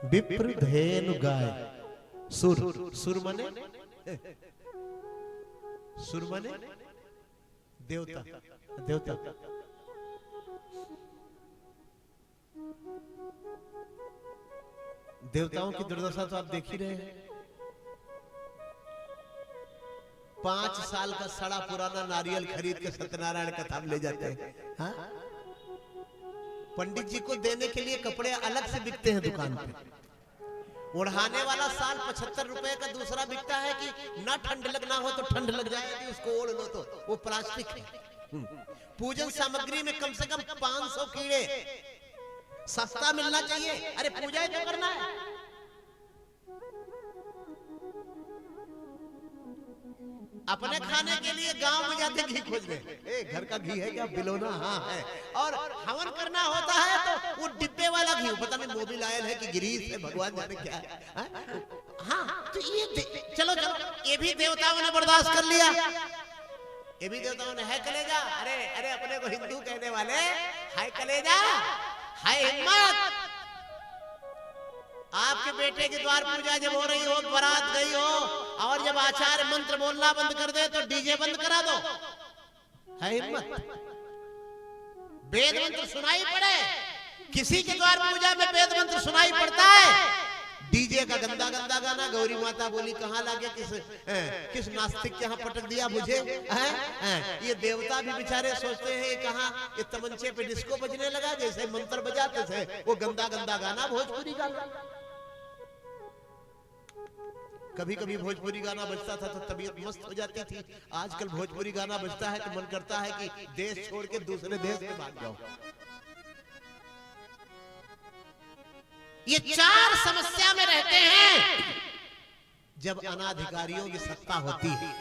विप्र धेनु गाय। सुर, सुर माने सुर माने देवता, देवता। देवताओं की दुर्दशा तो आप देख ही रहे हैं। 5 साल का सड़ा पुराना नारियल खरीद के सत्यनारायण कथा में ले जाते हैं। हाँ? पंडित जी को देने के लिए कपड़े अलग से बिकते हैं दुकान पे। ओढ़ाने वाला साल 75 रुपए का दूसरा बिकता है कि ना ठंड लगना हो तो ठंड लग जाएगी, उसको ओढ़ लो तो वो प्लास्टिक है। पूजन सामग्री में कम से कम 500 कीड़े, सस्ता मिलना चाहिए। अरे पूजा ही तो करना है। अपने खाने के लिए गांव में जाते घी खोजने, घर का घी है क्या? बिलोना हाँ है। और हवन करना होता है तो वो डिब्बे वाला घी, पता नहीं मोबिल आयल है कि ग्रीस है, भगवान जाने क्या है। हाँ तो ये चलो चलो, ये भी देवताओं ने बर्दाश्त कर लिया। ये भी देवताओं ने है कलेजा। अरे अरे अपने को हिंदू कहने वाले, हाय कलेजा, हाय हिम्मत। आपके बेटे की द्वार पूजा जब हो रही हो, बारात गई हो, और जब आचार्य मंत्र बोलना बंद कर दे तो डीजे बंद करा दो। है हिम्मत? वेद मंत्र सुनाई पड़े, किसी के द्वार पूजा में वेद मंत्र सुनाई पड़ता है, डीजे का गंदा गंदा गाना, गौरी माता बोली कहाँ लागे, किस नास्तिक के यहाँ पटक दिया मुझे। ये देवता भी बेचारे सोचते हैं कहाँ ये तमंचे पे डिस्को बजने लगा, जैसे मंत्र बजाते थे वो गंदा गंदा गाना, भोजपुरी गाना। कभी कभी भोजपुरी गाना बजता था तो तबीयत मस्त हो जाती थी। आजकल भोजपुरी गाना बजता है तो मन करता है कि देश छोड़ के दूसरे देश में भाग जाओ। ये 4 समस्या में रहते हैं। जब अनाधिकारियों की सत्ता होती है,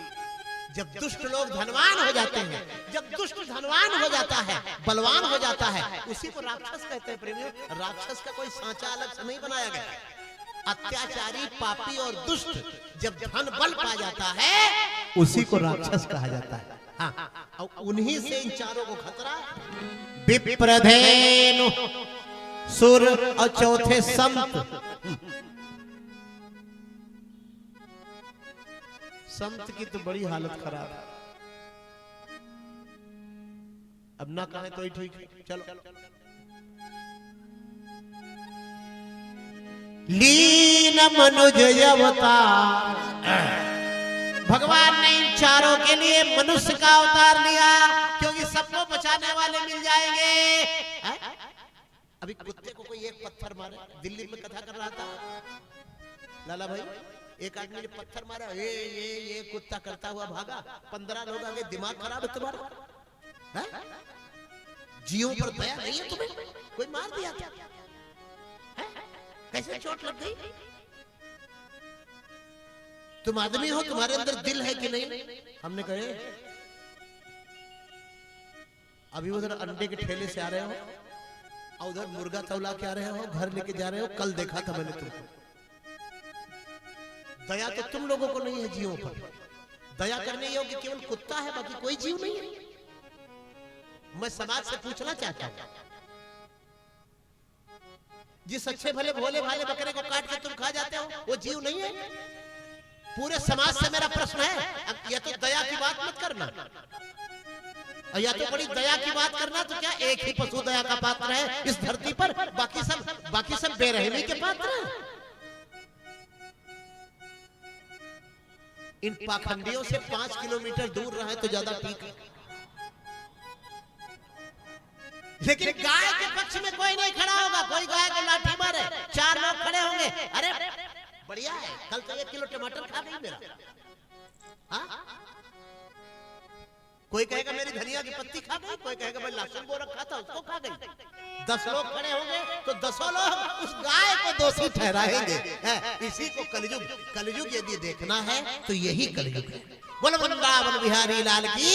जब दुष्ट लोग धनवान हो जाते हैं, जब दुष्ट धनवान हो जाता है, बलवान हो जाता है, उसी को राक्षस कहते हैं प्रेमियों। राक्षस का कोई सांचा अलग से नहीं बनाया गया। अत्याचारी, पापी और दुष्ट जब धन बल पा जाता है, उसी को राक्षस कहा जाता है। हाँ, और उन्हीं से इन चारों को खतरा। विप्रधेनु, सुर और चौथे संत। संत की तो बड़ी हालत खराब है। अब ना कहें तो ही ठीक। चलो, लीन मनुज अवतार। भगवान ने इन चारों के लिए मनुष्य का अवतार लिया, क्योंकि सबको बचाने वाले मिल जाएंगे। अभी कुत्ते को कोई एक पत्थर मारे, दिल्ली में कथा कर रहा था लाला भाई, एक आदमी ने पत्थर मारा, ये कुत्ता करता हुआ भागा, 15 लोग आगे। दिमाग खराब है तुम्हारा? जीवों पर दया नहीं है तुम्हें? कोई मार दिया क्या? कैसे चोट लग गई? तुम आदमी हो, तुम्हारे अंदर दिल है कि नहीं? हमने कहे अभी उधर अंडे के ठेले से आ रहे हो और उधर मुर्गा तौला के आ रहे हो, घर लेके जा रहे हो। कल देखा था मैंने तुमको। दया तो तुम लोगों को नहीं है जीवों पर। दया करने योग्य केवल कुत्ता है, बाकी कोई जीव नहीं है। मैं समाज से पूछना चाहता हूं, जिस अच्छे भले भोले भाले बकरे को काट के तुम खा जाते हो, वो जीव नहीं है? पूरे समाज से मेरा प्रश्न है। या तो दया की बात मत करना, या तो बड़ी दया की बात करना। तो क्या एक ही पशु दया का पात्र है इस धरती पर? बाकी सब बेरहमी के पात्र हैं। इन पाखंडियों से 5 किलोमीटर दूर रहे तो ज्यादा ठीक है। लेकिन गाय के पक्ष में कोई नहीं खड़ा होगा। कोई गाय को लाठी मारे, 4 लोग खड़े होंगे। अरे बढ़िया है, कल तो 1 किलो टमाटर खा गई मेरा। हाँ? कोई कहेगा मेरी धनिया की पत्ती खा गई, कोई कहेगा मैं लहसुन वो रखा था उसको खा गई। 10 लोग खड़े होंगे तो 10 लोग उस गाय को दोषी ठहराएंगे। इसी को कलयुग, कलयुग यदि देखना है तो यही कलयुग है। बोलो वृंदावन बिहारी लाल की।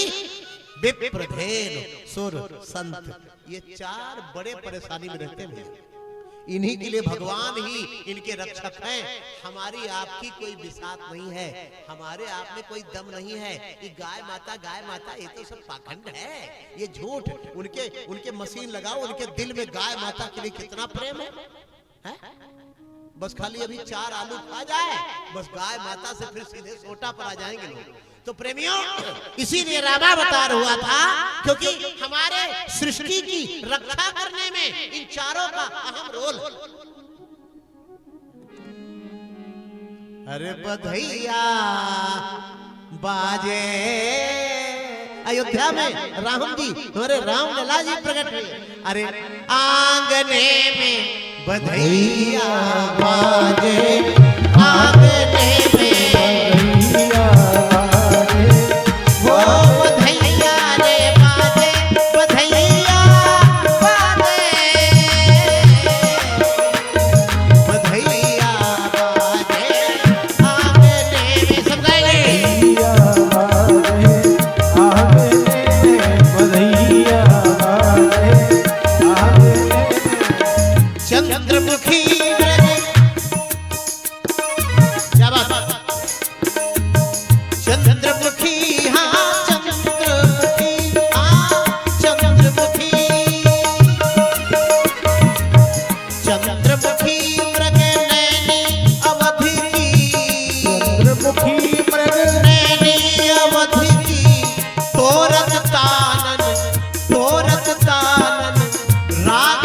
विप्रधेनु, सुर, संत, ये 4 बड़े परेशानी में रहते हैं। इन्हीं के लिए भगवान ही इनके रक्षक हैं। हमारी आपकी कोई बिसात नहीं है, हमारे आप में कोई दम नहीं है। ये गाय माता ये तो सब पाखंड है, ये झूठ। उनके मशीन लगाओ, उनके दिल में गाय माता के लिए कितना प्रेम है? बस खाली अभी 4 आलू खा जाए, बस गाय माता से फिर सीधे सोटा पर आ जाएंगे लोग। तो प्रेमियों, इसीलिए रामावतार हुआ था, क्योंकि हमारे सृष्टि की रक्षा करने में इन चारों का अहम रोल। अरे बधैया बाजे, अयोध्या में राम जी, हमारे राम लला जी प्रकट हुए। अरे आंगने में बधैया बाजे, आंगने में बधैया बाजे, वो बधैया रे बाजे, बधैया बाजे, बधैया बाजे आंगने में। सब गाएंगे। चंद्रमुखी क्या बात, चंद्रमुखी हाँ चंद्रमुखी, हाँ चंद्रमुखी, चंद्रमुखी मृग नैनी अवधि की, चंद्रमुखी मृग नैनी अवधि की, तोरत तानन, तोरत तानन राग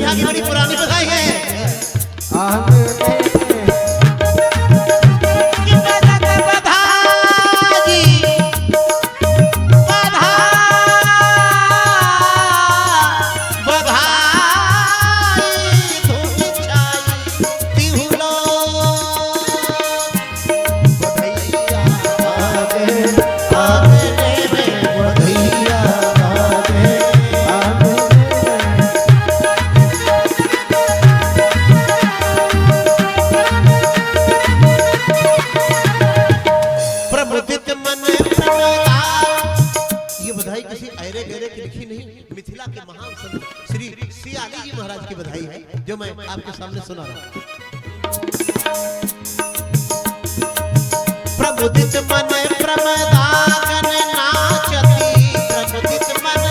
की बड़ी पुरानी बधाई है। मिथिला के महान संत श्री सियाली जी महाराज की बधाई है, जो मैं आपके सामने सुना रहा हूं। प्रमुदित मन प्रमदागन नाचती, प्रमुदित मन,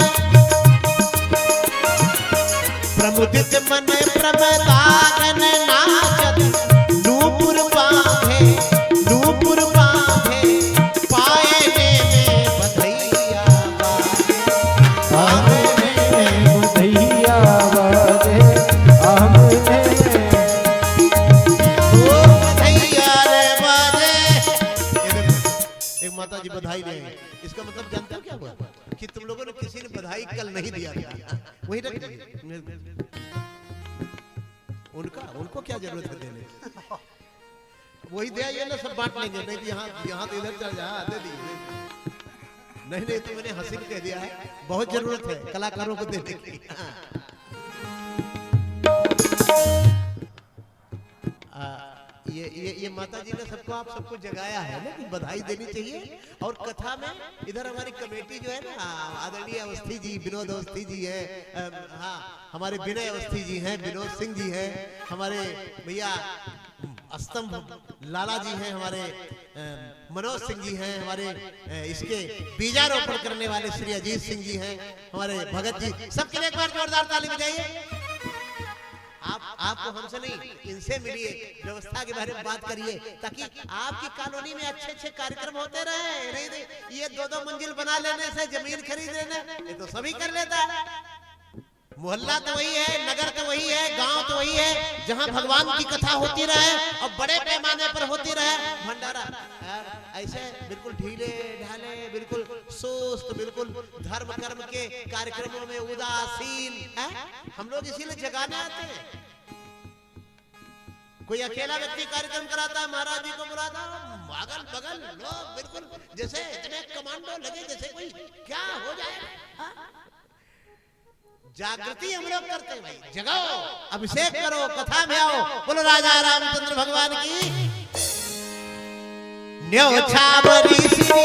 प्रमुदित मन प्रमदागन नाचती, नूपुर बांधे, नूपुर बांधे पायने में बधैया बाजे, माता जी बधाई दे। इसका मतलब जानते हो क्या हुआ, कि तुम लोगों ने किसी ने बधाई कल नहीं दिया था, वही रख दीजिए उनका, उनको क्या जरूरत है देने, वही दे आइए ना, सब बांट लेंगे। नहीं यहाँ यहाँ तो इधर चल जा, दे दीजिए। नहीं नहीं, तो मैंने हंसी कह दिया है, बहुत जरूरत है कलाकारों को देने की। ये माता जी ने सबको, आप सबको जगाया है ना कि बधाई देनी चाहिए। और कथा में इधर हमारी कमेटी जो है ना, आदरणीय अवस्थी जी, विनोद अवस्थी जी है, हाँ हमारे विनय अवस्थी जी हैं, विनोद सिंह जी हैं, हमारे भैया स्तंभ लाला जी हैं, हमारे मनोज सिंह जी हैं, हमारे इसके बीजारोपण करने वाले श्री अजीत सिंह जी हैं, हमारे भगत जी, सबके लिए एक बार जोरदार ताली बजाइए। आपको हमसे नहीं, इनसे मिलिए, व्यवस्था के बारे में बात करिए, ताकि आपकी कॉलोनी में अच्छे अच्छे कार्यक्रम होते रहे। नहीं ये 2-2 मंजिल बना लेने से, जमीन खरीद लेने, ये तो सभी कर लेता है। मोहल्ला तो वही है, नगर तो वही है, गांव तो वही है, जहां भगवान की कथा होती रहे और बड़े पैमाने पर होती रहे। भंडारा ऐसे बिल्कुल ढीले ढाले, बिल्कुल सुस्त, बिल्कुल धर्म कर्म के कार्यक्रमों में उदासीन है। हम लोग इसीलिए जगाने आते हैं। कोई अकेला व्यक्ति कार्यक्रम कराता है, महाराज जी को बुलाता है, अगल बगल लोग बिल्कुल जैसे इतने कमांडो लगे, जैसे कोई क्या हो जाए। जागृति हम लोग करते हैं भाई, जगाओ, अभिषेक करो, कथा में आओ। बोलो राजा रामचंद्र भगवान की। न्योछावरी श्री